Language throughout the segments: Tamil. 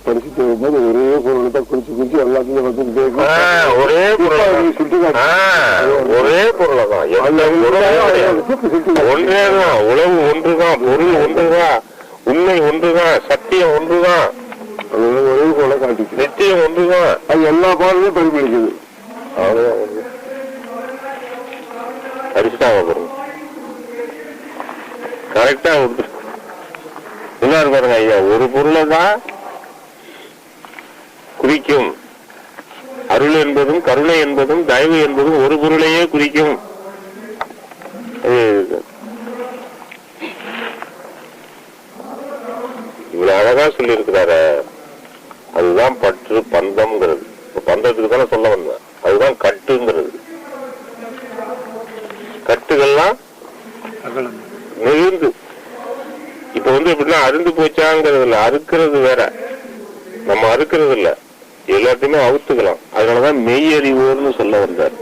படிச்சுட்டு வரும்போது ஒரே பொருள் தான் குறிச்சு குறிச்சு எல்லாத்தையும் வந்து ஒரே பொருளை தான் ஒன்றேதான், உழவு ஒன்றுதான், பொருள் ஒன்றுதான், உண்மை ஒன்றுதான், சத்தியம் ஒன்றுதான், ஒரே போல காட்டிச்சு, நிச்சயம் ஒன்றுதான். அது எல்லா பாடலையும் பிரதிபலிக்குது. அரிசிட்டாங்க பாருங்க, கரெக்டா பாருங்க ஐயா. ஒரு பொருளை தான் குறிக்கும். அருள் என்பதும் கருணை என்பதும் தயவு என்பதும் ஒரு பொருளையே குறிக்கும். இவ்வளவு அழகா சொல்லி இருக்கிறாரு. அதுதான் பற்று பந்தம்ங்கிறது. பந்தத்துக்கு தானே சொல்ல வந்தேன். அதுதான் கட்டுங்கிறது. கட்டுகள்லாம் நெகிழ்ந்து இப்ப எப்படின்னா அருந்து போச்சாங்கிறது இல்ல, அறுக்கிறது வேற. நம்ம அறுக்கிறது இல்ல, எல்லாத்தையுமே அவுத்துக்கலாம். அதனாலதான் மெய்யறிவோர்னு சொல்ல வந்தார்.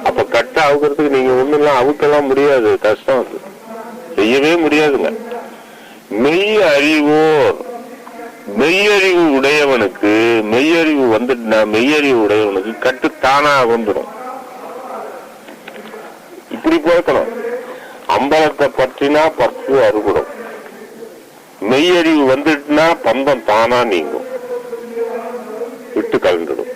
அப்ப கட்ட அவுக்கிறதுக்கு நீங்க ஒண்ணுலாம் அவுக்கலாம் முடியாது, கஷ்டம். அது செய்யவே முடியாதுங்க. மெய் அறிவோர், மெய்யறிவு உடையவனுக்கு, மெய்யறிவு வந்துட்டுனா மெய்யறிவு உடையவனுக்கு கட்டு தானா வந்துடும். இப்படி போய்க்கணும். அம்பலத்தை பற்றினா பற்று அறுபடும். மெய்யறிவு வந்துட்டுனா பந்தம் தானா நீங்கும், விட்டு கலந்துடும்.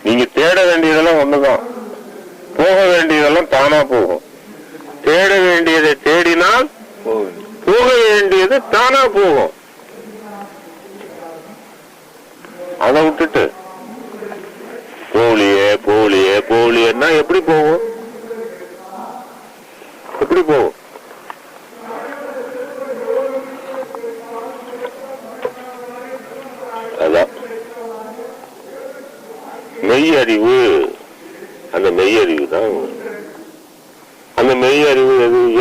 நீங்க தேட வேண்டியதெல்லாம் ஒண்ணுதான், போக வேண்டியதெல்லாம் தானா போகும். தேட வேண்டியதை தேடினால் போக வேண்டியது தானா போகும். அதை விட்டுட்டு போலியே போலியே போலியன்னா எப்படி போகும்? எப்படி போகும்? அதான் மெய்யறிவு. அந்த மெய்யறிவு தான். அந்த மெய்யறிவு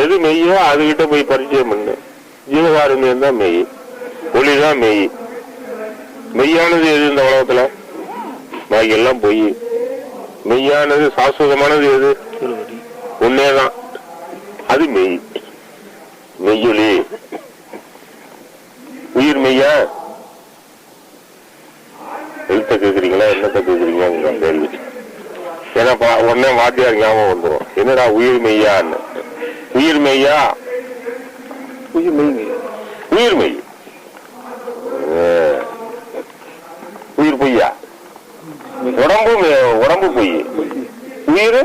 எது மெய்யோ அதுகிட்ட போய் பரிச்சயம் பண்ணு. ஜீவகாருண்யம் தான் மெய், ஒளிதான் மெய். மெய்யானது எது இந்த உலகத்துல? பாக்கி எல்லாம் பொய். மெய்யானது சாஸ்வதமானது எது? ஒன்னேதான், அது மெய். மெய்யொலி. உயிர் மெய்யா? எழுத்த கேக்குறீங்களா, என்னத்தை கேக்குறீங்களா கேள்வி. ஏன்னா உடனே வாத்தியார் ஞாபகம் வந்துடும். என்னடா உயிர் மெய்யான்னு. உயிர் மெய்யா? உயிர் மெய். உயிர் மெய். உயிர் பொய்யா? உடம்பு பொய், உயிர்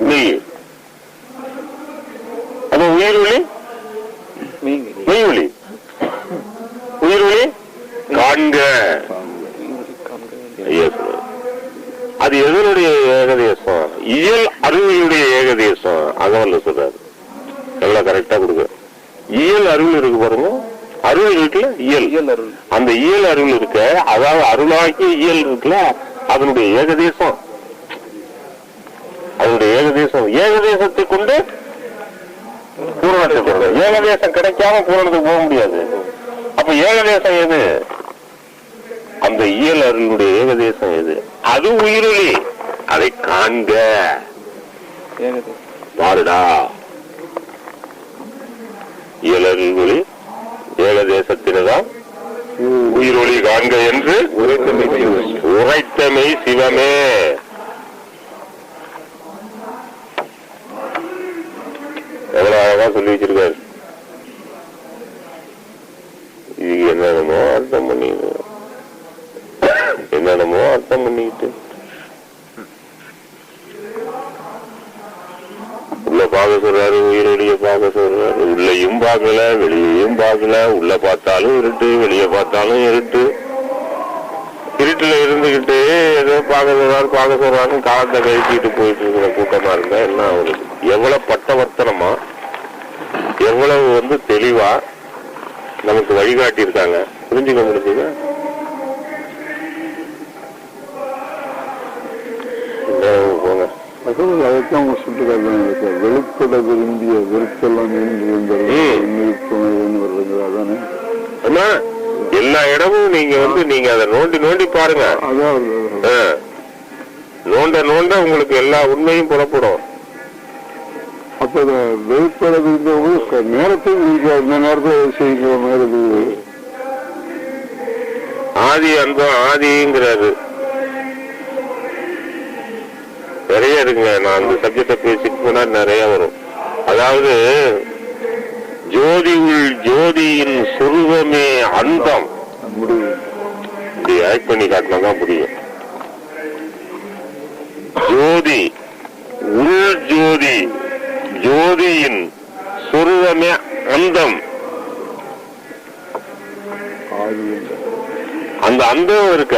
மெய். அது உயிர் ஒளி, மெய் ஒளி. உயிர் ஒளி காண்க. அது எதனுடைய ஏகதேசம்? இயல் அறிவியலுடைய ஏகதேசம். அகவல்ல சொல்றாரு. எவ்வளவு கரெக்டா கொடுக்க. இயல் அருள் இருக்கு பாருங்க. அருள் இருக்குல்ல, இயல் அருள். அந்த இயல் அருள் இருக்க, அதாவது அருளாக்கிய இயல் இருக்குல்ல, அதனுடைய ஏகதேசம். அதனுடைய ஏகதேசம். ஏகதேசத்தை கொண்டு பூரணத்தை பெற. ஏகதேசம் கிடைக்காம பூரணத்துக்கு போக முடியாது. அப்ப ஏகதேசம் எது? அந்த இயல் அருளுடைய ஏகதேசம் எது? அது உயிரொலி. அதை காண்க. பாருடா, இயல் அருள் ஒளி ஏகதேசத்தினதான் உயிரொலி காண்க என்று உரைத்தமை சிவமே. எவ்வளவு அழகா சொல்லி வச்சிருக்காரு. இது என்னென்னமோ அர்த்தம் பண்ணிக்கிட்டு உள்ள பார்க்க சொல்றாரு, உயிரொலிய பார்க்க சொல்றாரு. உள்ளையும் பார்க்கல, வெளியையும் பார்க்கல. உள்ள பார்த்தாலும் இருட்டு, வெளியே பார்த்தாலும் இருட்டு. இருட்டுல இருந்துகிட்டு ஏதோ பார்க்க சொல்றாரு. காலத்தை கழிச்சுட்டு போயிட்டு இருக்கிற கூட்டமா இருந்தா என்ன ஆகுது? எவ்வளவு பட்டவர்த்தனமா, எவ்வளவு தெளிவா நமக்கு வழிகாட்டி இருக்காங்க. புரிஞ்சுக்க முடியுங்க. போங்க. அதைத்தான் அவங்க சுட்டுக்காட்டு. வெளிப்பட விரும்பிய வெறுப்பெல்லாம் அதானே. எல்லா இடமும் நீங்க அதை நோண்டி பாருங்க. நோண்ட உங்களுக்கு எல்லா உண்மையும் புறப்படும். அப்ப வெளிப்பட நேரத்தை நீங்க அந்த நேரத்தில் செய்கிற மாதிரி ஆதி அன்பம் ஆதிங்கிறாரு. நிறைய இருக்குங்க. நான் அந்த சப்ஜெக்ட பேசிட்டு போனா நிறைய வரும். அதாவது ஜோதி உள் ஜோதியின் சுரூபமே அந்தம். இப்படி ஆக்ட் பண்ணி காட்டினா தான் புரியும். ஜோதி உள் ஜோதி ஜோதியின் சுரூபமே அந்தம். அந்த அந்தம் இருக்க,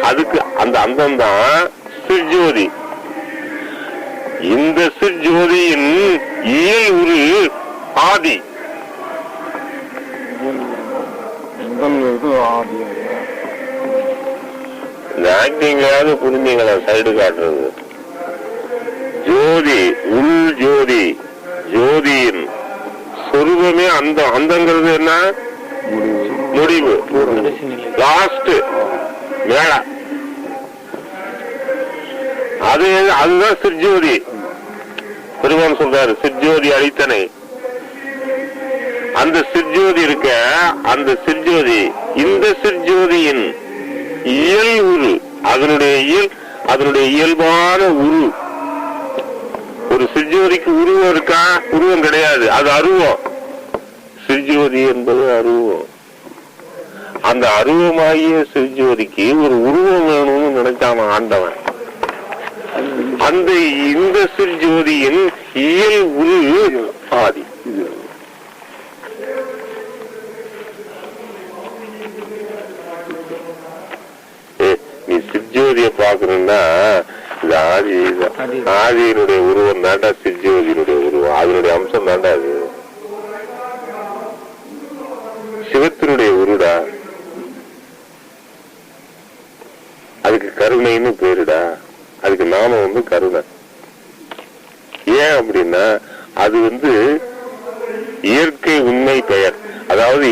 அதுக்கு அந்த அந்தம் தான் சிற்ஜோதி. இந்த சிற்ஜோதியின் இயல் உரு ஆதி. இந்த ஆக்டிங்காவது புரிஞ்சீங்களா? சைடு காட்டுறது. ஜோதி உள் ஜோதி ஜோதியின் சொரூபமே அந்தம். அந்தங்கிறது என்ன? முடிவு, லாஸ்ட், மேல. அதுதான் சிற்ஜோதி. பெருமான் சொல்றாரு சிற்ஜோதி அளித்தனை. அந்த சிற்ஜோதி இருக்க, அந்த சிற்ஜோதி இந்த சிற்ஜோதியின் இயல் உரு, அதனுடைய இயல்பான உரு. ஒரு சிற்ஜோதிக்கு உருவம் இருக்கா? உருவம் கிடையாது, அது அருவம். சிற்ஜோதி என்பது அருவம். அந்த அருவமாகிய சிற்ஜோதிக்கு ஒரு உருவம் வேணும்னு நினைச்சான ஆண்டவன். அந்த இந்த சிற்ஜோதியின் இயல் உரு ஆதி. நீ சிற்ஜோதிய பாக்கணும்னா இது ஆதி. ஆதியினுடைய உருவம் தாண்டா சிற்ஜோதியினுடைய உருவம். அதனுடைய அம்சம் தாண்டா அது. சிவத்தினுடைய உருடா. அதுக்கு கருணைன்னு பேருடா. அதுக்கு நாம கருணை. ஏன் அப்படின்னா அது இயற்கை உண்மை பெயர். அதாவது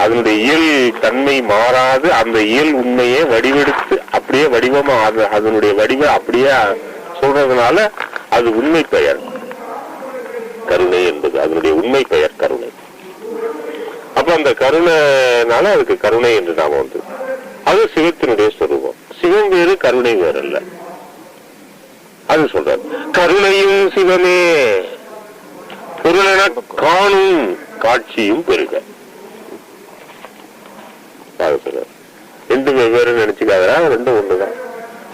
அதனுடைய இயல் தன்மை மாறாது அந்த இயல் உண்மையை வடிவெடுத்து அப்படியே வடிவமா அதனுடைய வடிவம் அப்படியே சொல்றதுனால அது உண்மை பெயர். கருணை என்பது அதனுடைய உண்மை பெயர் கருணை. அப்ப அந்த கருணைனால அதுக்கு கருணை என்று நாம அது சிவத்தினுடைய சொரூபம். சிவம் வேறு, கருணை வேறு அல்ல. அது சொல்ற கருணையும் சிவமே பொருளென காணும் காட்சியும் பெருக. ரெண்டும் வெவ்வேறு நினைச்சுக்காதா, ரெண்டும் ஒண்ணுதான்.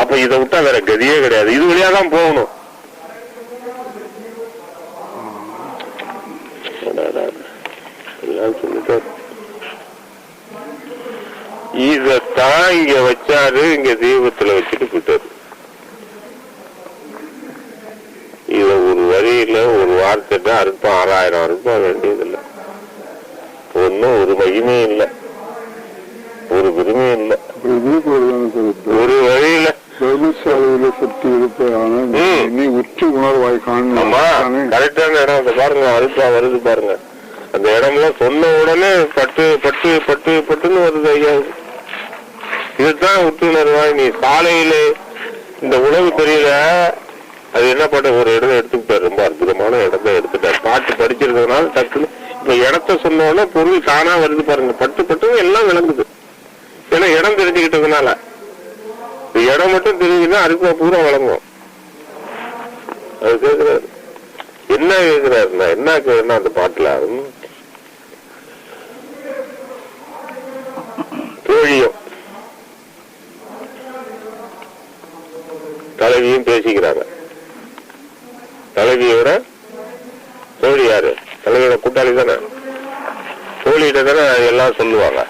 அப்ப இதை விட்டா வேற கதியே கிடையாது. இது வழியாதான் போகணும். சொல்லிட்டாரு. இதத்தான் இங்க வச்சாரு, இங்க தீபத்துல வச்சுட்டு போயிட்டாரு. இத ஒரு வரியில ஒரு வார்த்தை அறுப்பம் 6000 அறுப்பம் வேண்டியதில்லை. ஒன்னும் ஒரு மகிமே இல்லை, ஒரு பெருமையும் இல்லை. ஒரு வழியில சக்தி உற்று உணர்வாய் காணும். கரெக்டான இடம் பாருங்க. அறுப்பா வருது பாருங்க. அந்த இடம்லாம் சொன்ன உடனே பட்டு பட்டு பட்டு பட்டுன்னு வருது. ஐயா, இதுதான் உற்றுணர்வாய். நீ சாலையில இந்த உணவு தெரியல, அது என்ன பண்ண ஒரு இடம் எடுத்துக்கிட்டாரு. ரொம்ப அற்புதமான இடத்த எடுத்துட்டாரு. பாட்டு படிச்சிருக்கிறதுனால டக்குன்னு இப்ப இடத்த சொன்னோன்னா பொருள் தானா வருது பாருங்க. பட்டு பட்டு எல்லாம் விளங்குது. ஏன்னா இடம் தெரிஞ்சுக்கிட்டதுனால. இடம் மட்டும் தெரிஞ்சுன்னா அதுக்கு பூரா வழங்கும். அது கேட்கிறாரு. என்ன கேட்கிறாருன்னா என்ன கேட்கறா அந்த பாட்டுல தோழியும் தலைவியும் பேசிக்கிறாங்க. தலைவியோட தோழி யாரு? தலைவியோட கூட்டாளி தானே. தோழிகிட்ட தானே எல்லாம் சொல்லுவாங்க.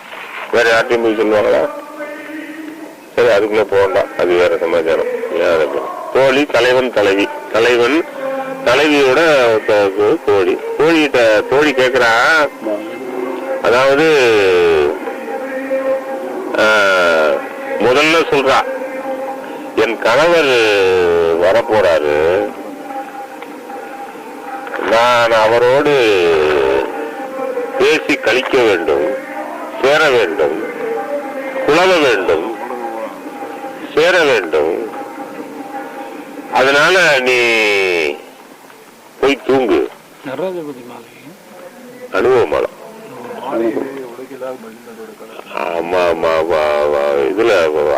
வேற யார்ட்டையும் போய் சொல்லுவாங்களா? சரி, அதுக்குள்ள போகலாம். அது வேற சமாச்சாரம். தோழி, தலைவன், தலைவி. தலைவன் தலைவியோட தோழி. தோழி கேக்குறா, அதாவது முதல்ல சொல்றா, என் கணவர் வரப்போறாரு, நான் அவரோடு பேசி கழிக்க வேண்டும், சேர வேண்டும், குழவ வேண்டும், சேர வேண்டும். அதனால நீ போய் தூங்கு. அனுபவ மாலை. ஆமா ஆமா இதுல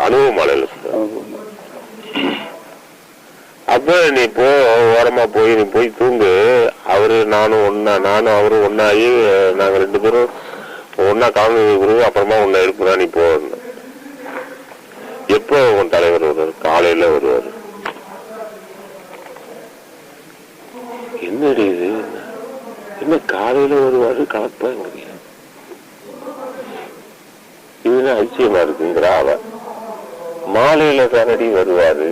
அனுபவ மாலையில. அப்ப நீ போ, ஓரமா போய் நீ போய் தூங்கு. அவரு நானும் அவரும் ஒன்னாகி நாங்க 2 பேரும் ஒன்னா காலனி, அப்புறமா ஒன்னா இருப்பா நீ போ. எப்போ உன் தலைவர் வருவார்? காலையில வருவாரு. என்னடி இது, என்ன காலையில வருவாரு கலப்பா? இது அதிசயமா இருக்குங்கிற அவ. மாலையில தானடி வருவாரு.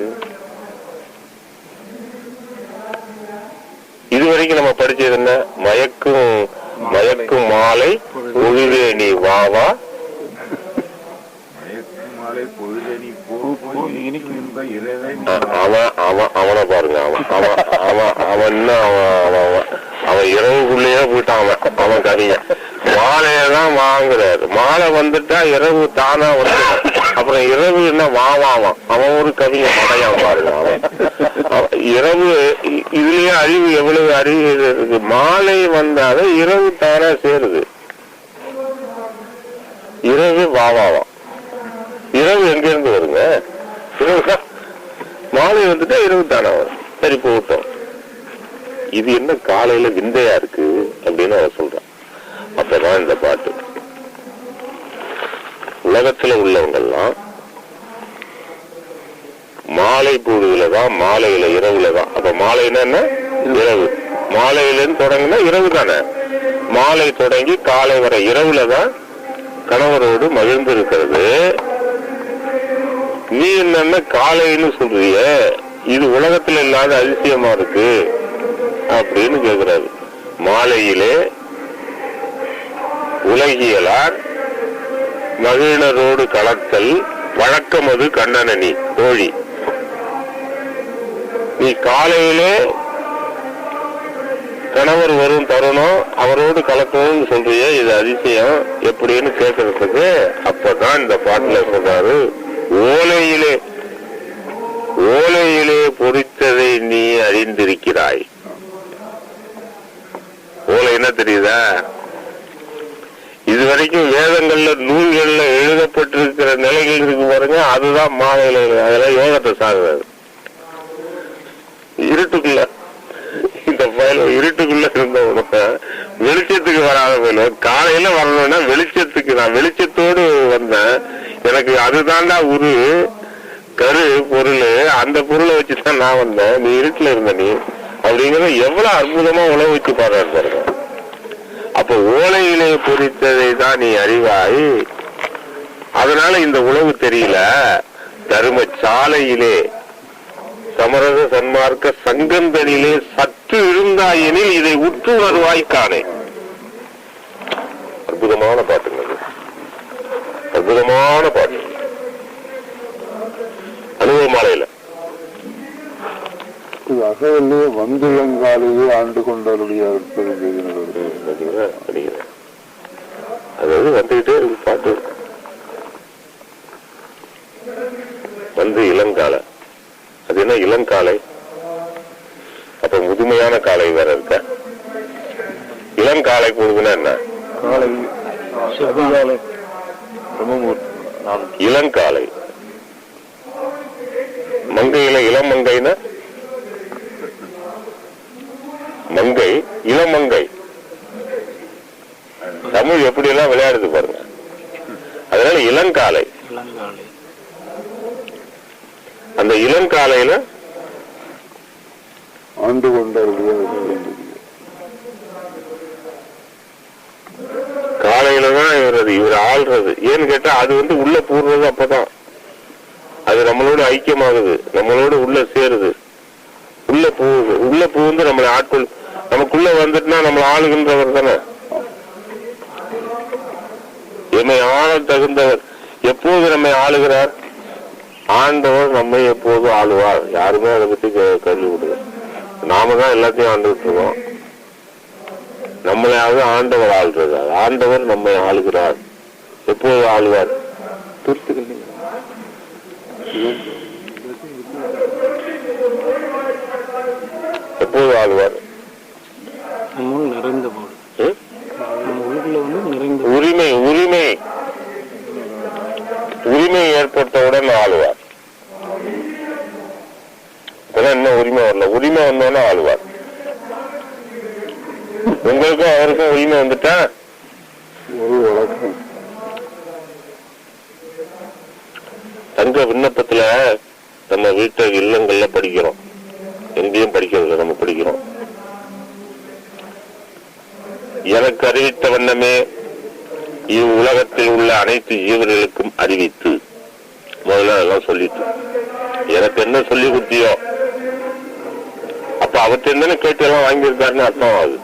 இதுவரைக்கும் நம்ம படிச்சது என்ன? மயக்கும் மாலை பொழுதே நீ வாவா. அவனை பாருங்க, அவன் இரவுக்குள்ளேயே போயிட்டான். அவன் கவிய மாலையதான் வாங்குறாரு. மாலை வந்துட்டா இரவு தானா வந்து, அப்புறம் இரவு என்ன வாவாவான். அவன் ஒரு கவிய மடையான் பாருங்க. அவன் இரவு இதுலயே அறிவு எவ்வளவு அறிவு இருக்கு. மாலை வந்தாலும் இரவு தானா சேருது. இரவு வாவாவான். இரவு எங்க இருந்து வருங்க? இரவுதான். மாலை வந்துட்டா இரவு தானா வரும். சரி போட்டோம். இது என்ன காலையில விந்தையா இருக்கு அப்படின்னு அவ சொல்றான். அப்பதான் இந்த பாட்டு. உலகத்துல உள்ளவங்கெல்லாம் மாலை பொழுதுலதான், மாலையில இரவுலதான். அப்ப மாலைன்னா என்ன? இரவு. மாலையிலன்னு தொடங்கினா இரவு தானே. மாலை தொடங்கி காலை வரை இரவுலதான் கணவரோடு மகிழ்ந்து இருக்கிறது. நீ என்னன்னா காலைன்னு சொல்றிய, இது உலகத்துல இல்லாத அதிசயமா இருக்கு அப்படின்னு கேக்குறாரு. மாலையிலே உலகியலார் மகிழரோடு கலத்தல் வழக்கம் அது கண்ணனி தோழி. நீ காலையிலே கணவர் வரும் தருணம் அவரோடு கலக்கணும்னு சொல்றிய, இது அதிசயம் எப்படின்னு கேட்கறதுக்கு அப்பதான் இந்த பாட்டுல சொல்றாரு. ஓலையிலே பொறித்ததை நீ அறிந்திருக்கிறாய். ஓலை என்ன தெரியுதா? இதுவரைக்கும் வேதங்கள்ல நூல்கள்ல எழுதப்பட்டிருக்கிற நிலைகள் இருக்கு பாருங்க, அதுதான் மாலையில. அதெல்லாம் யோகத்தை சாகுறாரு. இருட்டுக்குள்ள இந்த பயில இருட்டுக்குள்ள இருந்தவன வெளிச்சத்துக்கு வராத போயில காலையில வரணும்னா வெளிச்சத்துக்கு. நான் வெளிச்சத்தோடு வந்தேன். எனக்கு அதுதான்டா ஒரு கரு பொருள். அந்த பொருளை வச்சுதான் நான் வந்தேன். நீ இருட்டுல இருந்த நீ அப்படிங்கறத எவ்வளவு அற்புதமா உழவு வச்சு பாருங்க. அப்ப ஓலையிலே பொறித்ததை தான் நீ அறிவாய். அதனால இந்த உழவு தெரியல. தர்ம சாலையிலே சமரச சன்மார்க்க சங்கந்தனிலே சற்று இருந்தாயெனில் இதை உற்று வருவாய் காணே. அற்புதமான பாட்டுங்க, அற்புதமான பாட்டு. அனுபவ மாலையில அகவல்லையே வந்துள்ளங்காலையே ஆண்டு கொண்டாருடைய அதாவது வந்துகிட்டே இருக்கு பாட்டு. வந்து இளங்கால, அது என்ன இளங்காலை? அப்ப முதுமையான காலை வேற இருக்க. இளங்காலை பொழுதுன்னா என்ன? இளங்காலை. மங்கையில இளமங்கைனா மங்கை, இளமங்கை. தமிழ் எப்படி எல்லாம் விளையாடுது பாருங்க. அதனால இளங்காலை. அந்த இளங்காலையில ஆண்டு கொண்டாருடைய காலையிலதான் இவர் ஆள்றது. ஏன்னு கேட்டா அது வந்து உள்ள பூர்றது. அப்பதான் அது நம்மளோட ஐக்கியமாகுது, நம்மளோட உள்ள சேருது, உள்ள பூவுது. உள்ள பூந்து நம்மளை ஆட்கொள், நமக்குள்ள வந்துட்டுனா நம்மளை ஆளுகின்றவர் தானே. என்னை ஆள தகுந்தவர். எப்போது நம்மை ஆளுகிறார்? ஆண்டவர் நம்மை எப்போது ஆளுவார். யாருமே அதை பத்தி கல்வி விடுது. நாம தான் எல்லாத்தையும் ஆண்டுகிட்டு இருக்கோம். நம்மளையாவது ஆண்டவர் ஆள்றது. ஆண்டவர் நம்மை ஆளுகிறார். எப்போது ஆளுவார்? எப்போது ஆளுவார்? நிறைந்த போது நிறைந்த உரிமை உரிமை உரிமை ஏற்பட்டவுடன் ஆளுவார். இப்பதான் இன்னும் உரிமை வரல. உரிமை வந்தோடனே ஆளுவார். உங்களுக்கும் அவருக்கும் உரிமை வந்துட்டா ஒரு வழக்கம். தங்க விண்ணப்பத்துல நம்ம வீட்டு இல்லங்கள்ல படிக்கிறோம், எங்கேயும் படிக்கிறதில்ல, நம்ம படிக்கிறோம். எனக்கு அறிவித்த வண்ணமே இவ்வுலகத்தில் உள்ள அனைத்து ஜீவர்களுக்கும் அறிவித்து, முதல்ல எல்லாம் சொல்லிட்டு எனக்கு என்ன சொல்லி கொடுத்தியோ அப்ப அவற்றிருந்தானே கேட்டு எல்லாம் வாங்கியிருக்காருன்னு அர்த்தம் ஆகுது.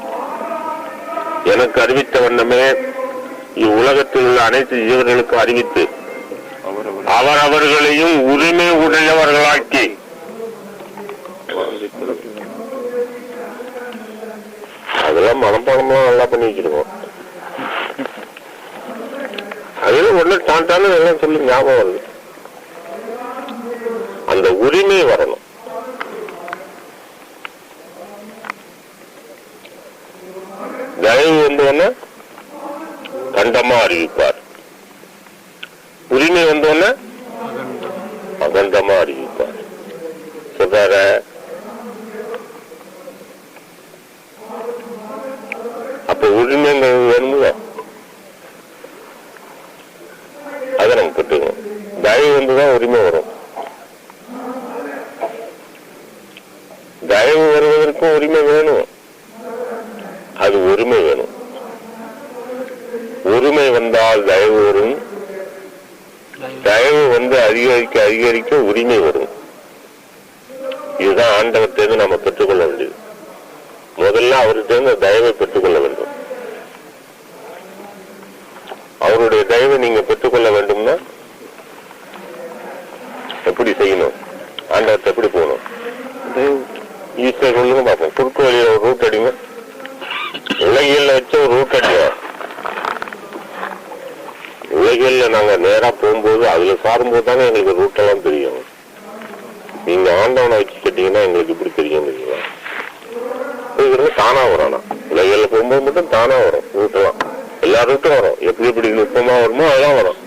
எனக்கு அறிவித்த வண்ணமே இவ்வுலகத்தில் உள்ள அனைத்து ஜீவர்களுக்கும் அறிவித்து அவரவர்களையும் உரிமை உடையவர்களாக்கி அதெல்லாம் மனப்பாடமா நல்லா பண்ணி வச்சிருக்கோம். அதெல்லாம் ஒண்ணு தாண்டாலும் எல்லாம் சொல்லி ஞாபகம் வருது. அந்த உரிமை வரணும். தயவு வந்தோன்னு கண்டமா அறிவிப்பார், உரிமை வந்தோன்னு அகண்டமா அறிவிப்பார். சொல்றார அப்ப உரிமை வேணும்ல, அதை நம்ம கட்டுக்கணும். தயவு வந்துதான் உரிமை வரும். தயவு வருவதற்கும் உரிமை வேணும், அது உரிமை வேணும். உரிமை வந்தால் தயவு வரும், தயவு வந்து அதிகரிக்க அதிகரிக்க உரிமை வரும். இதுதான் ஆண்டவர்கிட்ட நம்ம பெற்றுக்கொள்ள வேண்டியது. முதல்ல அவர்கிட்ட தயவை பெற்றுக்கொள்ள வேண்டும். அவருடைய தயவை நீங்க பெற்றுக்கொள்ள வேண்டும்னா எப்படி செய்யணும்? ஆண்டவர்கிட்ட எப்படி போகணும்? ஈஸியா சொல்லுங்க பார்ப்போம். குறுக்கு வழியில ஒரு ரூட் அடிங்க, உலகியல்ல வச்ச ஒரு ரூட் அடிங்க. உலகியல்ல நாங்க நேரா போகும்போது அதுல சாரும்போது தானே எங்களுக்கு ரூட் எல்லாம் தெரியும். நீங்க ஆண்டவனை வச்சு கேட்டீங்கன்னா எங்களுக்கு இப்படி தெரியும். தானா வரும். உலகியல்ல போகும்போது மட்டும் தானா வரும் ரூட் எல்லாம். எல்லா ரூட்டும் வரும். எப்படி எப்படி நுட்பமா வருமோ அதெல்லாம் வரும்.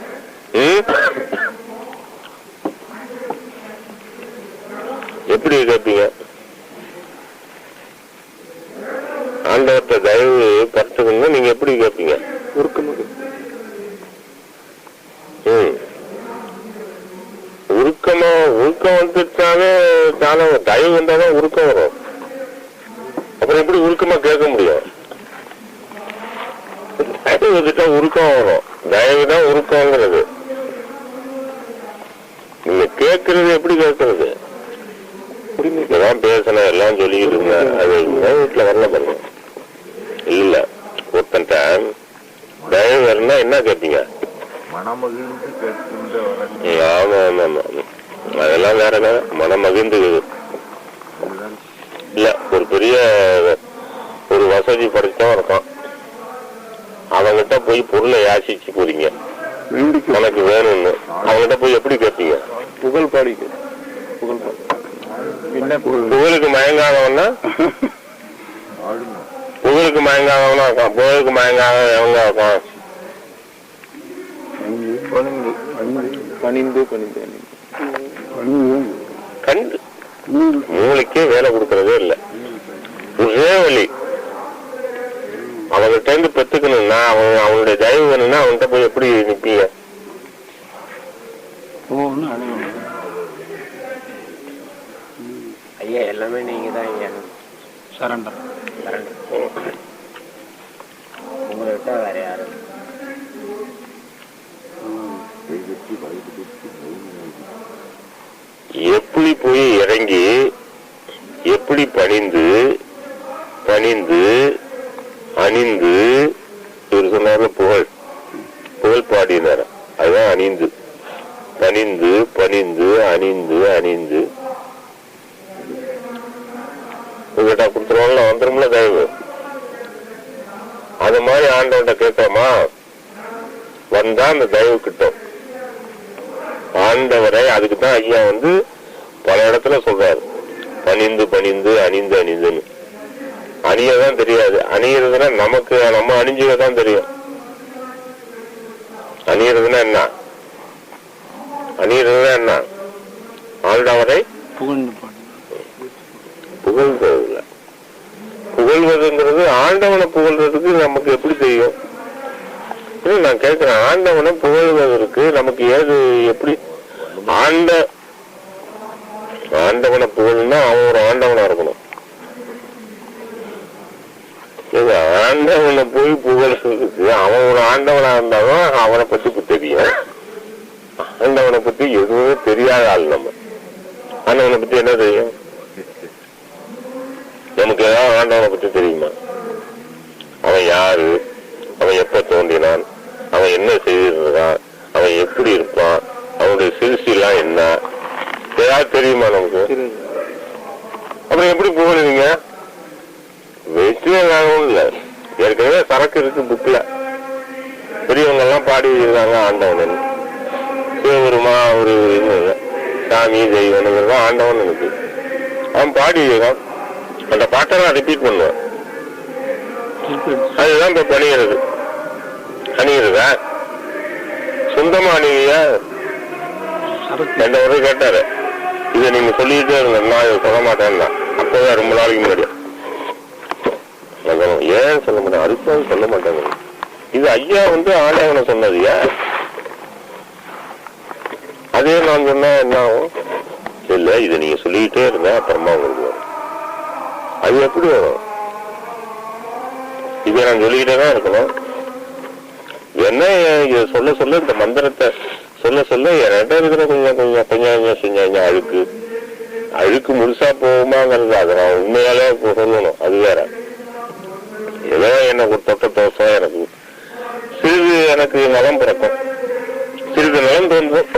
எப்படி கேட்பீங்க? ஆண்டவர்கிட்ட தயவு படுத்துக்கணும்னா நீங்க எப்படி கேட்பீங்க? உருக்கமா உருக்கம் வந்துட்டாலே தானே தயவு வந்தாதான் உருக்கம் வரும். அப்புறம் எப்படி உருக்கமா கேட்க முடியும்? தயவு வந்துட்டா உருக்கம் வரும். தயவுதான் உருக்கங்கிறது. நீங்க கேட்கறது எப்படி கேட்கறது? இப்பதான் பேசணும் எல்லாம் சொல்லிட்டு இருந்தேன். அது வீட்டுல வரல பாருங்க. இல்ல ஒருத்தன்ட்ட தயவு வரணும்னா என்ன கேட்பீங்க? ஆமா ஆமா ஆமா, அதெல்லாம் வேற என்ன? மனம் மகிழ்ந்து இல்ல. ஒரு பெரிய ஒரு வசதி படைச்சவன் இருக்கான், அவங்கிட்ட போய் பொருளை யாசிச்சு போறீங்க, எனக்கு வேணும்னு. அவங்கிட்ட போய் எப்படி கேட்பீங்க? புகழ் பாடிக்கு. புகழுக்கு மயங்காதவன்னா புகழுக்கு மயங்காதவனா இருக்கான். புகழுக்கு மயங்காத எவங்க இருக்கான்? கண்டு மூளைக்கே வேலை கொடுக்கறதே இல்லை. ஒரே வழி அவங்ககிட்ட இருந்து பெற்றுக்கணும்னா அவனுடைய தயவு வேணும்னா அவன்கிட்ட போய் எப்படி நிப்பீங்க? ஐயா எல்லாமே நீங்க தான் ஐயா. சரண்டர் உங்களை விட்டா வேற யாரும். எப்படி போய் இறங்கி எப்படி பணிந்து பணிந்து அணிந்து இவர் சொன்னார்ல புகழ் புகழ் பாடினார். அதுதான் அணிந்து பணிந்து பணிந்து அணிந்து அணிந்து உங்கள்கிட்ட கொடுத்துருவாங்களா வந்துரும்ல தயவு. அது மாதிரி ஆண்டவன்கிட்ட கேட்கலாமா? வந்தா அந்த தயவு கிட்டும். ஆண்டவரை அதுக்குதான் ஐயா வந்து பல இடத்துல சொல்றாரு, பணிந்து பணிந்து அணிந்து அணிந்துன்னு. அணியதான் தெரியாது. அணியறதுன்னா நமக்கு நம்ம அணிஞ்சதான் தெரியும். அணியறதுன்னா என்ன? அணியறதுன்னா என்ன? ஆண்டவரை புகழ்வதில்ல. புகழ்வதுங்கிறது ஆண்டவனை புகழ்றதுக்கு நமக்கு எப்படி தெரியும்? நான் கேட்கிறேன், ஆண்டவனை புகழ்வதற்கு நமக்கு ஏது எப்படி? ஆண்டவனை புகழ்னா அவன் ஒரு ஆண்டவனா இருக்கணும். ஆண்டவனை போய் புகழ்றதுக்கு அவன் ஒரு ஆண்டவனா இருந்தாலும் அவனை பத்தி தெரியும். ஆண்டவனை பத்தி எதுவுமே தெரியாத ஆள் நம்ம. ஆண்டவனை பத்தி என்ன தெரியும்? நமக்கு ஏதாவது ஆண்டவனை பத்தி தெரியுமா? அவன் யாரு? அவன் எப்ப தோன்றினான்? அவன் என்ன செய்திருந்தான்? அவன் எப்படி இருப்பான்? அவனுடைய சிறுசிலாம் என்ன? ஏதாவது தெரியுமா நமக்கு? அப்புறம் எப்படி புகழுவீங்க? வெற்றியாகவும் இல்ல. ஏற்கனவே சரக்கு இருக்கு புக்ல. பெரியவங்க எல்லாம் பாடி இருக்காங்க ஆண்டவன். சிவபெருமா ஒரு சாமி தெய்வம் ஆண்டவன் இருக்கு. அவன் பாடி இருக்கான். அந்த பாட்டை நான் ரிப்பீட் பண்ணுவேன். அதுதான் இப்ப பணிகிறது. அணிகிறதா சொந்தமா அணிவியா? ரெண்டு முறை கேட்டாரு, இதை நீங்க சொல்லிக்கிட்டே இருங்க, நான் இதை சொல்ல மாட்டேன்னா. அப்போதான் ரொம்ப நாளைக்கு முன்னாடி ஏன் சொல்ல மாட்டேன், அதுக்கும் சொல்ல மாட்டாங்க. இது ஐயா ஆண்டவனை சொன்னதுயா. அதே நான் சொன்னா என்ன ஆகும்? இல்ல இதை நீங்க சொல்லிக்கிட்டே இருங்க, அப்புறமா உங்களுக்கு வரும். அது எப்படி வரும்? இதை நான் சொல்லிக்கிட்டே தான் இருக்கணும். என்ன இதை சொல்ல சொல்ல இந்த மந்திரத்தை சொல்ல சொல்ல என்கிட்ட இருக்கிற கொஞ்சம் செஞ்சாங்க அழுக்கு முழுசா போகுமாங்கிறது அதை நான் உண்மையாலே சொல்லணும். அது வேற. ஏதோ என்ன ஒரு தொட்ட தோசம் எனக்கு சிறிது எனக்கு நலம் பிறக்கும், சிறிது நலம் தோன்றும்.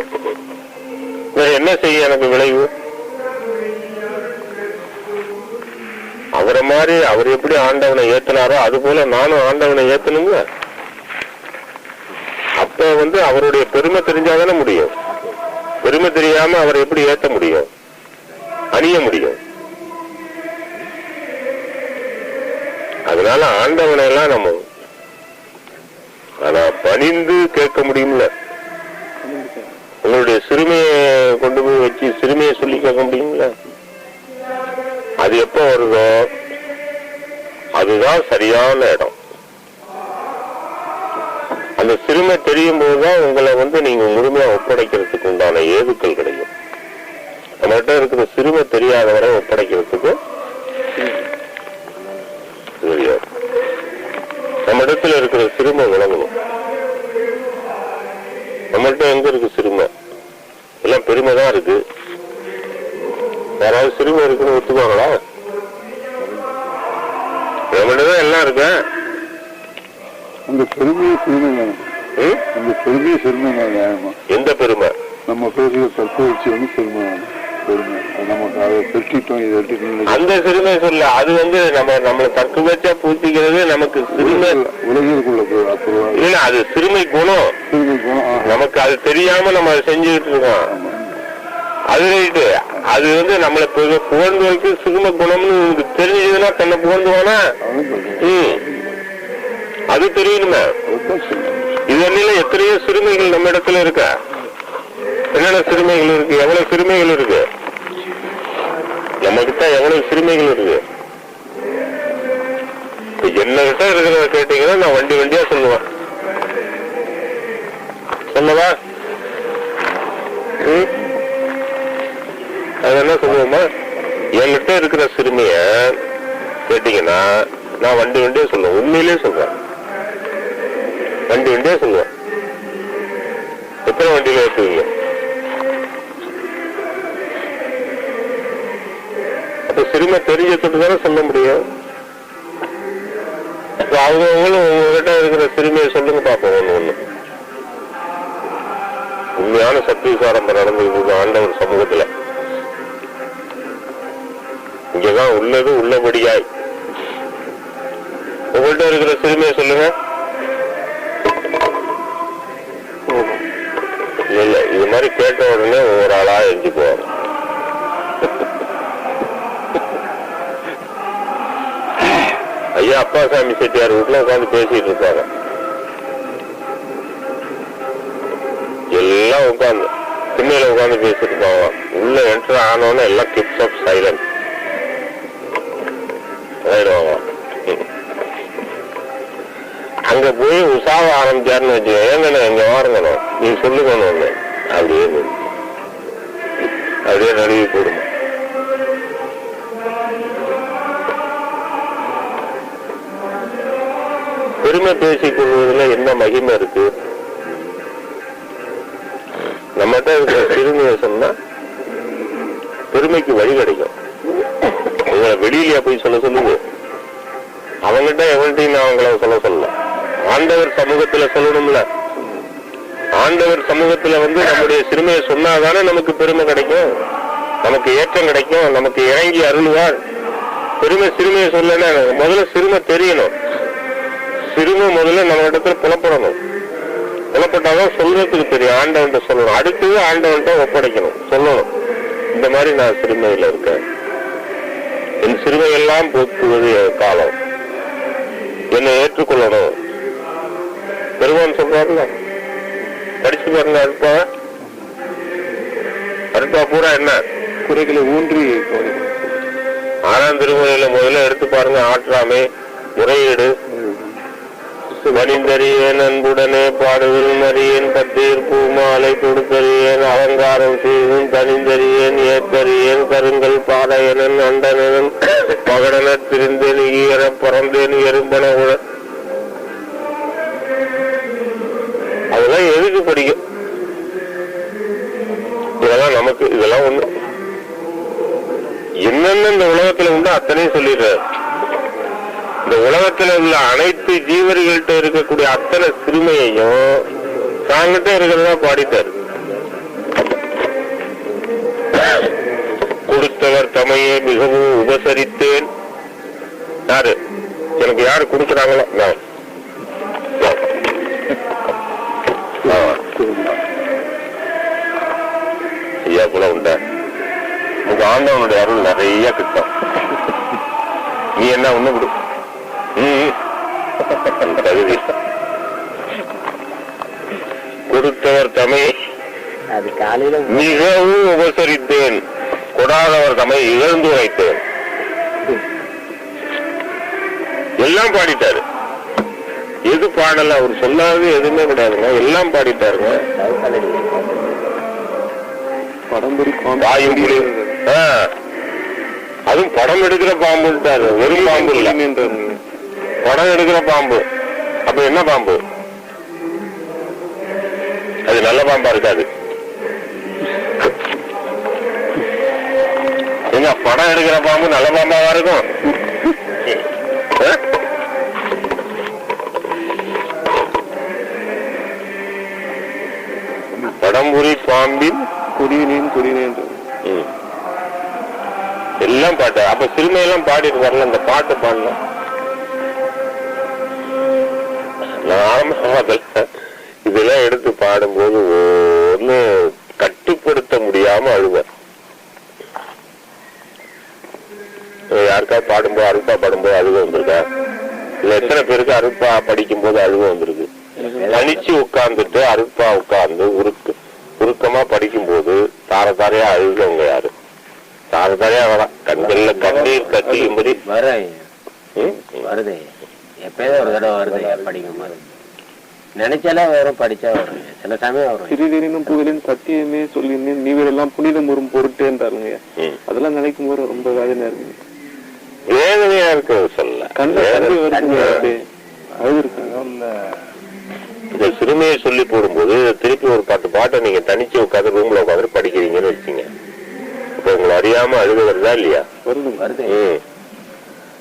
வேற என்ன செய்ய எனக்கு விளைவு? அவரை மாதிரி அவர் எப்படி ஆண்டவனை ஏத்தினாரோ அது போல நானும் ஆண்டவனை ஏத்தணுங்க. அப்ப அவருடைய பெருமை தெரிஞ்சாதானே முடியும். பெருமை தெரியாம அவரை எப்படி ஏத்த முடியும், அணிய முடியும்? அதனால ஆண்டவனை எல்லாம் நம்ம ஆனா பணிந்து கேட்க முடியும்ல. உங்களுடைய சிறுமையை கொண்டு போய் வச்சு சிறுமையை சொல்லி கேட்க முடியும்ல. அது எப்ப வருதோ அதுதான் சரியான இடம். அந்த சிறுமை தெரியும் போதுதான் உங்களை நீங்க முழுமையா ஒப்படைக்கிறதுக்கு உண்டான ஏதுக்கள் கிடைக்கும். நம்மகிட்ட இருக்கிற சிறுமை தெரியாதவரை ஒப்படைக்கிறதுக்கு தெரியாது. நம்ம இடத்துல இருக்கிற சிறுமை விளங்கணும். நம்மகிட்ட எங்க இருக்கு சிறுமை? எல்லாம் பெருமை தான் இருக்கு. யாராவது சிறுமை இருக்குன்னு ஒத்துக்குவாங்களா? நம்மகிட்டதான் எல்லாம் இருக்கு. அந்த பெருமையை சிறுமை வேணும். அந்த பெருமையை சிறுமை வேணுமா? எந்த பெருமை? நம்ம பேசுகிற தற்பயிற்சி பெருமை வேணும். பெருமை நமக்கு அதை பெற்றிட்டோம், இதை எடுத்துக்கணும். அந்த சிறுமை சொல்ல அது நம்மளை தக்கு வச்சா பூத்திக்கிறது நமக்கு சிறுமை. உலகிற்குள்ள இல்ல, அது சிறுமை குணம். சிறுமை குணம் நமக்கு அது தெரியாம நம்ம அதை செஞ்சுக்கிட்டு இருக்கோம். அது ரைட்டு. அது நம்மளை புகழ்ந்து வைக்க சிறுமை குணம்னு உங்களுக்கு தெரிஞ்சதுன்னா தன்னை புகழ்ந்துவானா? அது தெரியணுமே. இதெல்லாம் எத்தனையோ சிறுமைகள் நம்ம இடத்துல இருக்க. என்னென்ன சிறுமைகள் இருக்கு? எவ்வளவு சிறுமைகள் இருக்கு நம்ம கிட்ட? எவ்வளவு சிறுமைகள் இருக்கு? என்ன கிட்ட இருக்கிறத கேட்டீங்கன்னா நான் வண்டி வண்டியா சொல்லுவேன். சொல்லவா? அது என்ன சொல்லுவோமா? என்கிட்ட இருக்கிற சிறுமைய கேட்டீங்கன்னா நான் வண்டி வண்டியா சொல்லுவேன். உண்மையிலே சொல்றேன், வண்டி வண்டியா சொல்லுவேன். எத்தனை வண்டியில ஏற்றுவீங்க? அப்ப சிறுமை தெரிஞ்சதுட்டு தானே சொல்ல முடியும். அவங்களும் உங்ககிட்ட இருக்கிற சிறுமையை சொல்லுங்க பாப்போம். ஒண்ணு உண்மையான சக்தி விசாரம் நடந்து ஆண்டவர் சமூகத்துல இங்கதான் உள்ளது உள்ளபடியாய். உங்கள்கிட்ட இருக்கிற சிறுமையை சொல்லுங்க. இல்ல, இது மாதிரி கேட்ட உடனே ஒவ்வொரு ஆளா எஞ்சி போவாங்க. அப்பாசாமி செட்டியார் வீட்டுல உட்காந்து பேசிட்டு இருக்காங்க. எல்லாம் உட்காந்து திண்ணையில உட்காந்து பேசிட்டு இருக்காங்க. உள்ள என்ட்ரு ஆனோன்னு எல்லாம் கிப்ஸ் ஆஃப் சைலன்ஸ் ஆயிடுவாங்க. அங்க போய் உசாவ ஆரம்பிச்சாருன்னு வச்சு, ஏங்க இங்க வாருங்கணும், நீ சொல்லுங்கணும், அப்படியே நடுவி போடுமா. பெருமை பேசிக் கொள்வதில் என்ன மகிமை இருக்கு? நம்மகிட்ட இருக்கிற சிறுமையை சொன்னா பெருமைக்கு வழி கிடைக்கும். உங்களை வெளியிலயா போய் சொல்ல சொல்லுது? அவங்ககிட்ட எவன்ட்டையும் அவங்கள சொல்ல சொல்லல, ஆண்டவர் சமூகத்துல சொல்லணும்ல. ஆண்டவர் சமூகத்துல நம்முடைய சிறுமையை சொன்னாதானே நமக்கு பெருமை கிடைக்கும், நமக்கு ஏற்றம் கிடைக்கும், நமக்கு இறங்கி அருள்வார். சிறுமையை சொல்லல, முதல்ல சிறுமை தெரியணும். சிறுமை முதல்ல நம்ம இடத்துல புலப்படணும். புலப்பட்டாதான் சொல்றதுக்கு தெரியும், ஆண்டவன்ட்ட சொல்லணும். அடுத்தது ஆண்டவன்ட்ட ஒப்படைக்கணும், சொல்லணும். இந்த மாதிரி நான் சிறுமையில இருக்கேன், என் சிறுமையெல்லாம் போக்குவது காலம், என்னை ஏற்றுக்கொள்ளணும். பெருமான் சொல்றாருல, படிச்சு பாருங்க. அருட்பா பூரா என்ன குறைகளை ஊன்றி 6ஆம் திருமுறையில முதல்ல எடுத்து பாருங்க. ஆற்றாமை, முறையீடு, மணிந்தறியேன், அன்புடனே பாடுவில் மறியேன், பத்தீர் பூமாலை கொடுத்தறியேன், அலங்காரம் செய்தும் தனிந்தறியேன், ஏற்றறியேன், கருங்கல் பாடையனன் அண்டனன் மகடன திருந்தேன், ஈர பறந்தேன், எறும்பன உட. அதெல்லாம் எதுக்கு படிக்கும்? இதெல்லாம் நமக்கு, இதெல்லாம் ஒண்ணு என்னென்ன இந்த உலகத்துல உண்டு அத்தனையும் சொல்லிடுறாரு. இந்த உலகத்துல உள்ள அனைத்து ஜீவர்கள்ட்ட இருக்கக்கூடிய அத்தனை சிறுமையையும் தாங்கிட்ட இருக்கிறதா பாடிட்டாரு. கொடுத்தவர் தமையை மிகவும் உபசரித்தேன். யாரு எனக்கு யாரு கொடுக்குறாங்களோ நான் ஐயா கூட உண்ட. உங்க ஆண்டவனுடைய அருள் நிறைய கிட்டும். நீ என்ன ஒண்ணு கொடு. கொடுத்தவர் தமை மிகவும் உபசரித்தேன், கொடாதவர் தமை இழந்து வைத்தேன். எல்லாம் பாடிட்டாரு. எது பாடல அவர் சொல்லாதது எதுவுமே கிடையாதுங்க, எல்லாம் பாடிட்டாருங்க. அதுவும் படம் எடுக்கிற பாம்புட்டாரு, வெறும் பாம்பு இல்ல, படம் எடுக்கிற பாம்பு. அப்ப என்ன பாம்பு? அது நல்ல பாம்பா இருக்காது. எங்க படம் எடுக்கிற பாம்பு நல்ல பாம்பாவா இருக்கும்? படம்புரி பாம்பின் குடியினேன் குடியினேன் எல்லாம் பாட்டு. அப்ப சிறுமையெல்லாம் பாடிட்டு வரல, இந்த பாட்டு பாடலாம். இதெல்லாம் எடுத்து பாடும்போது ஒண்ணு கட்டுப்படுத்த முடியாம அழுவேன். யாருக்காவது பாடும்போது அருப்பா பாடும்போது அழுவ வந்திருக்கா? இல்ல எத்தனை பேருக்கு அருப்பா படிக்கும் போது அழுவ வந்திருக்கு? தனிச்சு உட்கார்ந்துட்டு அருப்பா உட்கார்ந்து உருக்கமா படிக்கும் போது தார தாரையா அழுதவங்க யாரு? தார தாரையா வேணாம், கண்கள்ல கண்ணீர் கட்டியும்படி வருது. எப்பயாவது ஒரு தடவை வருது படிக்கும் போது. நினைச்சாலே வரும், படிச்சா வரும், சில சமயம் வரும். சிறிதேனும் புகழின் சத்தியமே சொல்லினேன், நீவரெல்லாம் புனிதம் வரும் பொருட்டேன்றாருங்க. அதெல்லாம் நினைக்கும் போது ரொம்ப வேதனையா இருக்கு, வேதனையா இருக்கு. சொல்ல இந்த சிறுமையை சொல்லி போடும்போது திருப்பி ஒரு 10 பாட்டை நீங்க தனிச்சு உட்காந்து ரூம்ல உட்காந்து படிக்கிறீங்கன்னு வச்சுங்க. இப்ப உங்களை அறியாம அழுக வருதா இல்லையா? வருது.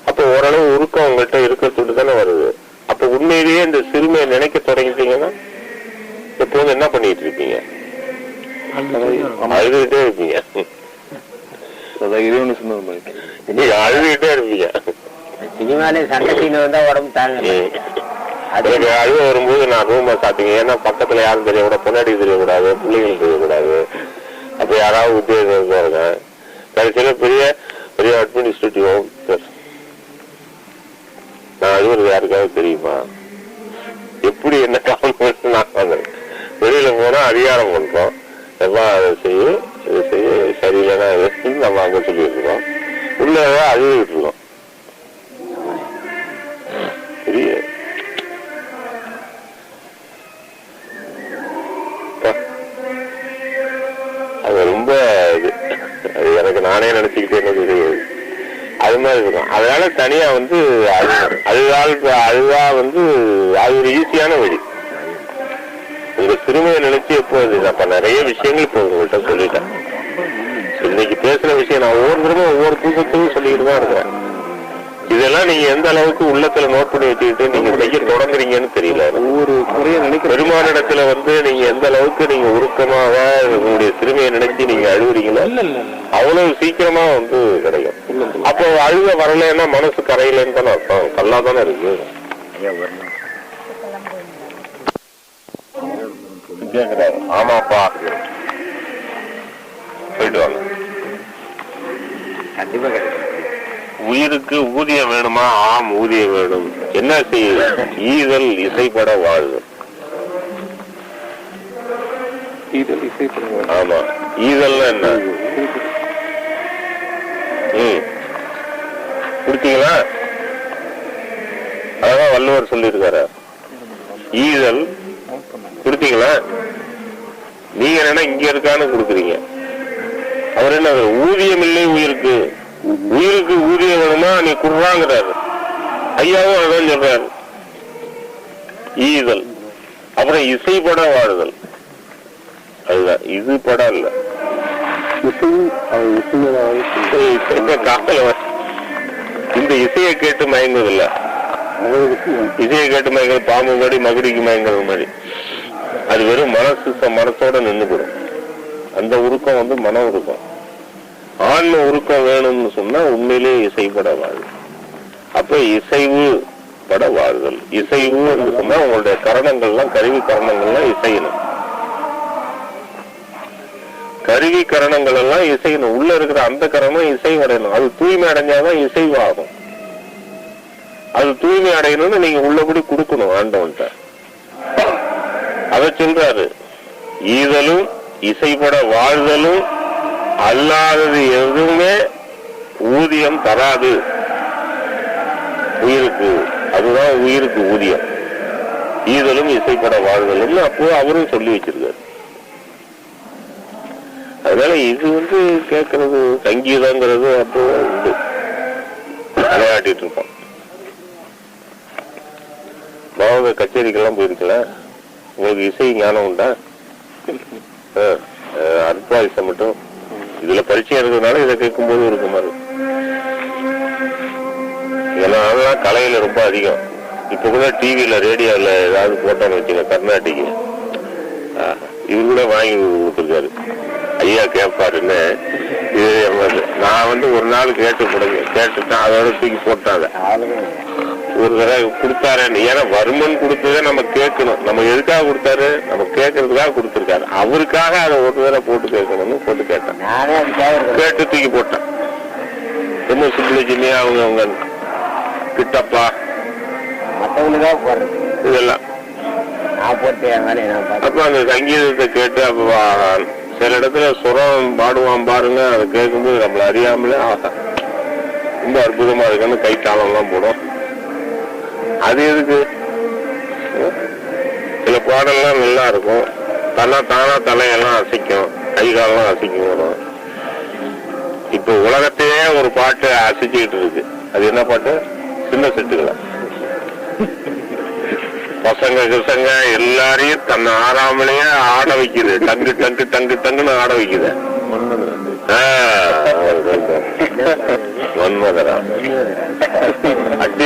அப்ப ஓரளவு உருக்கம் உங்கள்கிட்ட இருக்கிறது தானே வருது. அப்ப உண்மையிலேயே இந்த சிறுமையை நினைக்க தொடங்கிட்டீங்கன்னா எப்போது என்ன பண்ணிட்டு இருப்பீங்க? அழுதுகிட்டே இருப்பீங்க. நீங்க அழுதுகிட்டே இருப்பீங்க. சினிமாலே சண்டை சீன் வந்தா உடம்பு தாங்க. அதுக்கு அழுவ வரும்போது நான் ரூமை சாப்பிட்டீங்க. ஏன்னா பக்கத்துல யாரும் தெரியக்கூடாது, பொன்னாடி தெரியக்கூடாது, பிள்ளைகள் தெரியக்கூடாது. அப்ப யாராவது உத்தியோகம் இருக்காங்க. கடைசியில பெரிய பெரிய அட்மினிஸ்ட்ரேட்டிவ் ஆஃபீஸர் நான் அழுவுறது யாருக்காவது தெரியுமா? எப்படி என்ன காரணம்? நான் வந்தேன். வெளியில போனா அதிகாரம் பண்றோம், எல்லாம் அதை செய்ய இதை செய்ய, சரியில்லைன்னா நம்ம அங்க சொல்லிட்டு உள்ள அழுதுகிட்டு இருக்கோம். பெரிய அது ரொம்ப இது, அது எனக்கு நானே நினைச்சுக்கிட்டே தெரியாது. அது மாதிரி இருக்கும். அதனால தனியா அதுதான் அது ஒரு ஈஸியான வழி. உங்க சிறுமையை நினைச்சு எப்போது அப்ப நிறைய விஷயங்கள் இப்போ உங்கள்கிட்ட சொல்லிட்டேன். இன்னைக்கு பேசுற விஷயம் நான் ஒவ்வொரு தடவை ஒவ்வொரு தூக்கத்தையும் சொல்லிட்டு தான் இருக்கிறேன். இதெல்லாம் நீங்க எந்த அளவுக்கு உள்ளத்துல நோட் பண்ணி வச்சுக்கிட்டு நீங்க செய்ய தொடங்குறீங்கன்னு தெரியல. ஒவ்வொரு பெருமான இடத்துல நீங்க எந்த அளவுக்கு நீங்க உருக்கமாக உங்களுடைய சிறுமையை நினைச்சு நீங்க அழுகுறீங்களோ அவ்வளவு சீக்கிரமா கிடைக்கும். அப்போ அழுக வரலன்னா மனசு கரையிலன்னு தானே அர்த்தம், கல்லா தானே இருக்கு. ஆமாப்பா போயிட்டு வாங்க. கண்டிப்பா உயிருக்கு ஊதியம் வேணுமா? ஆம், ஊதியம் வேணும். என்ன செய்ய? ஈதல் இசைப்பட வாழ்தல். ஆமா, ஈதல்னா என்ன? குடுத்தீங்களா? அதான் வள்ளுவர் சொல்லியிருக்காரு. ஈதல் குடுத்தீங்களா? நீங்க என்ன இங்க இருக்கான்னு கொடுக்குறீங்க. அவர் என்ன ஊதியம் இல்லை உயிருக்கு? உயிருக்கு ஊதியம் வேணுமா? நீ குடுறாங்கிறாரு. ஐயாவும் அதான் சொல்றாரு. ஈதல். அப்புறம் இசைப்பட வாழுதல். அதுதான், இது படம் இல்ல. காதல இந்த இசையை கேட்டு மயங்குதில்ல. இசையை கேட்டு மயங்க பாம்பு மாதிரி மகுடிக்கு மயங்குறது மாதிரி. அது வெறும் மனசோட நின்றுபடும். அந்த உருக்கம் மன உருக்கம். ஆன்ம உருக்கம் வேணும்னு சொன்னா உண்மையிலேயே இசைப்பட வாழ். அப்ப இசைவு பட வாழ்தல். இசைவு சொன்னா உங்களுடைய கரணங்கள்லாம், கருவி கரணங்கள்லாம் இசையணும். கருவி கரணங்கள் எல்லாம் இசையணும். உள்ள இருக்கிற அந்த கரணம் இசைவடையணும். அது தூய்மை அடைஞ்சாதான் இசைவு ஆகும். அது தூய்மை அடையணும்னு நீங்க உள்ளபடி கொடுக்கணும் ஆண்டவன்ட்ட. அத சொல்றாரு. ஈதலும் இசைப்பட வாழ்தலும் அல்லாதது எதுவுமே ஊதியம் தராது உயிருக்கு. அதுதான் உயிருக்கு ஊதியம். ஈதலும் இசைப்பட வாழ்தலும் அப்போ அவரும் சொல்லி வச்சிருக்காரு. அதனால இது கேட்கறது சங்கீதங்கிறது அப்போ உண்டு. விளையாட்டிட்டு இருப்போம். பாவக கச்சேரிக்கெல்லாம் போயிருக்கல. உங்களுக்கு இசை ஞானம் உண்டா? அல்பாயுசம் மட்டும். இதுல பரிச்சயம் இருக்கிறதுனால இதை கேட்கும் போது இருக்க மாதிரி. இதெல்லாம் கலையில ரொம்ப அதிகம். இப்ப கூட டிவில ரேடியோல ஏதாவது போட்டோன்னு வச்சுங்க, கர்நாடிக்கு இவரு கூட வாங்கி கொடுத்துருக்காரு. ஐயா கேட்பாருன்னு. இது நான் ஒரு நாள் கேட்டுட்டேன். அதோட தூக்கி போட்டாங்க. ஒரு தடவை கொடுத்தாரு. ஏன்னா வருமன் கொடுத்ததை நம்ம கேட்கணும். நம்ம எதுக்காக கொடுத்தாரு? நம்ம கேட்கறதுக்காக கொடுத்துருக்காரு. அவருக்காக அதை ஒரு தடவை போட்டு கேட்கணும்னு போட்டு கேட்டேன். கேட்டு தூக்கி போட்டேன். ரொம்ப சுப்புலட்சுமி அவங்க கிட்டப்பா இதெல்லாம் அப்ப அந்த சங்கீதத்தை கேட்டு அப்ப சில இடத்துல சுரம் பாடுவான் பாருங்க. அதை கேட்கும்போது நம்மள அறியாமலே ரொம்ப அற்புதமா இருக்குன்னு கை தாளம் எல்லாம் போடும். அது எதுக்கு? சில பாடல்லாம் நல்லா இருக்கும். தானா தலையெல்லாம் அசைக்கும், கை காலெல்லாம் அசைக்கும் வரும். இப்ப உலகத்தையே ஒரு பாட்டு அசைச்சுக்கிட்டு இருக்கு. அது என்ன பாட்டு? சின்ன செட்டுகளை பசங்க கிசங்க எல்லாரையும் தன்னை ஆறாமலேயே ஆட வைக்குது. டங்குன்னு ஆட வைக்குது.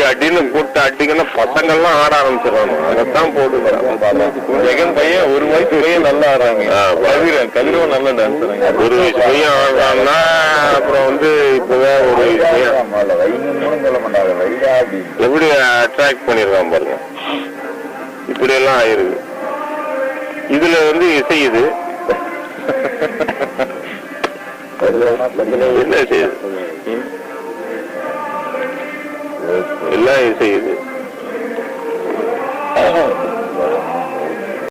அடின்னு கூட்ட அடிக்கன்னா பசங்கள்லாம் ஆட ஆரம்பிச்சிடறாங்க. அதைத்தான் போட்டு ஜெகன் பையன் ஒரு வயசு பையன் நல்லா ஆடுறாங்க. கதிரவன் நல்ல டான்ஸ். ஒரு வயசு பையன் ஆடுறாங்கன்னா அப்புறம் இப்பதான் ஒரு எப்படி அட்ராக்ட் பண்ணிருக்கான் பாருங்க. இப்படி எல்லாம் ஆயிருக்கு. இதுல இசையுது. என்ன செய்யுது? எல்லாம் செய்யுது.